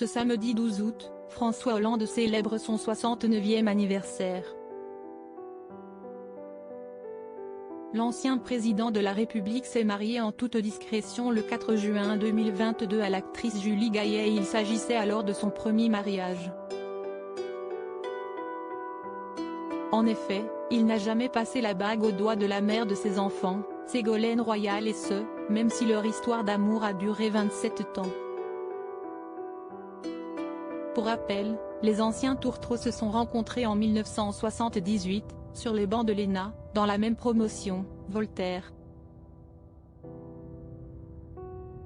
Ce samedi 12 août, François Hollande célèbre son 69e anniversaire. L'ancien président de la République s'est marié en toute discrétion le 4 juin 2022 à l'actrice Julie Gaillet et il s'agissait alors de son premier mariage. En effet, il n'a jamais passé la bague au doigt de la mère de ses enfants, Ségolène Royal et ce, même si leur histoire d'amour a duré 27 ans. Pour rappel, les anciens tourtereaux se sont rencontrés en 1978, sur les bancs de l'ENA, dans la même promotion, Voltaire.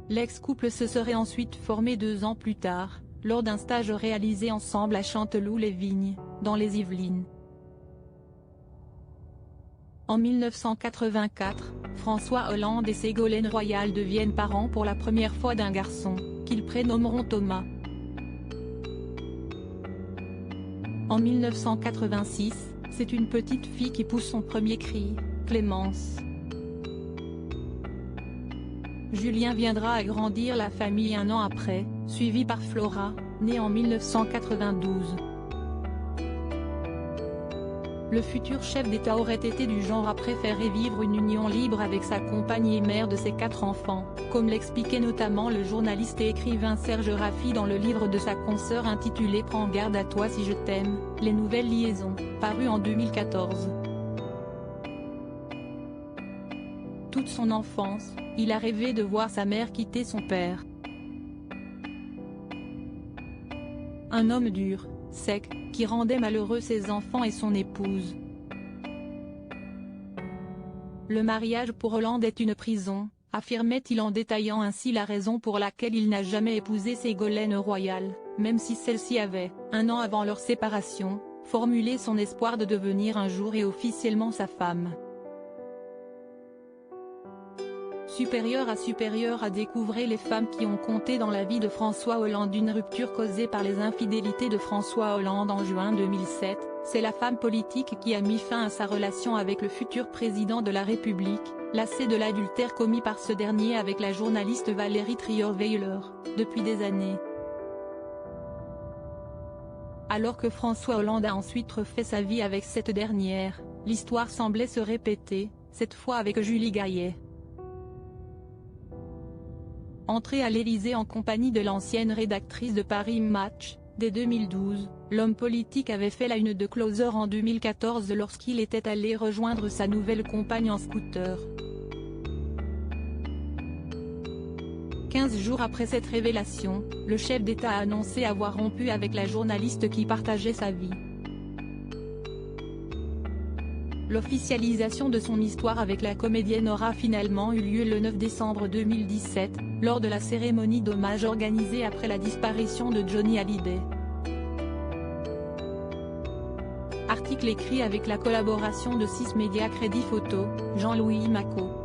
L'ex-couple se serait ensuite formé 2 ans plus tard, lors d'un stage réalisé ensemble à Chanteloup-les-Vignes, dans les Yvelines. En 1984, François Hollande et Ségolène Royal deviennent parents pour la première fois d'un garçon, qu'ils prénommeront Thomas. En 1986, c'est une petite fille qui pousse son premier cri, Clémence. Julien viendra agrandir la famille 1 an après, suivi par Flora, née en 1992. Le futur chef d'État aurait été du genre à préférer vivre une union libre avec sa compagne et mère de ses 4 enfants, comme l'expliquait notamment le journaliste et écrivain Serge Raffi dans le livre de sa consoeur intitulé « Prends garde à toi si je t'aime, les nouvelles liaisons », paru en 2014. Toute son enfance, il a rêvé de voir sa mère quitter son père. Un homme dur, sec, qui rendait malheureux ses enfants et son épouse. Le mariage pour Hollande est une prison, affirmait-il en détaillant ainsi la raison pour laquelle il n'a jamais épousé Ségolène Royal, même si celle-ci avait, 1 an avant leur séparation, formulé son espoir de devenir un jour et officiellement sa femme. Supérieur à découvrir les femmes qui ont compté dans la vie de François Hollande. Une rupture causée par les infidélités de François Hollande en juin 2007, c'est la femme politique qui a mis fin à sa relation avec le futur président de la République, lassée de l'adultère commis par ce dernier avec la journaliste Valérie Trierweiler, depuis des années. Alors que François Hollande a ensuite refait sa vie avec cette dernière, l'histoire semblait se répéter, cette fois avec Julie Gaillet. Entré à l'Élysée en compagnie de l'ancienne rédactrice de Paris Match, dès 2012, l'homme politique avait fait la une de Closer en 2014 lorsqu'il était allé rejoindre sa nouvelle compagne en scooter. 15 jours après cette révélation, le chef d'État a annoncé avoir rompu avec la journaliste qui partageait sa vie. L'officialisation de son histoire avec la comédienne aura finalement eu lieu le 9 décembre 2017, lors de la cérémonie d'hommage organisée après la disparition de Johnny Hallyday. Article écrit avec la collaboration de 6 médias Crédit Photo, Jean-Louis Macot.